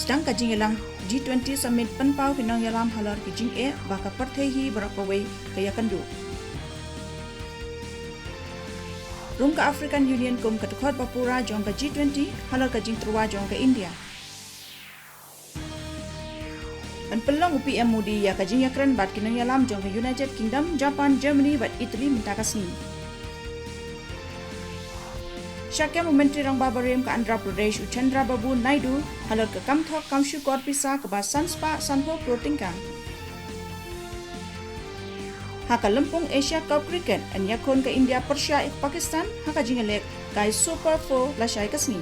sedang kajing yalang G20 Summit penpau kinang yalam halar kijing baka parthehi berakawai kaya kandu. Rum ka African Union kum katukot Papura jong ka G20 halar kajing terwa jong ka India. Penpelang UPM Mudi ya kajing yakran bat kinang yalam jong ka United Kingdom, Japan, Germany bat Italy minta kasni. Syakya Menteri Rang Babarim ke Andhra Pradesh Uchendra Babu Naidu halar ke Kamthok Kamshu Korpisa ke Basan Spa Sanho Protingkang. Haka Lempung Asia Cup Cricket an yakon ke India Persia Pakistan haka jingalek kai Super 4 lasyai kasni.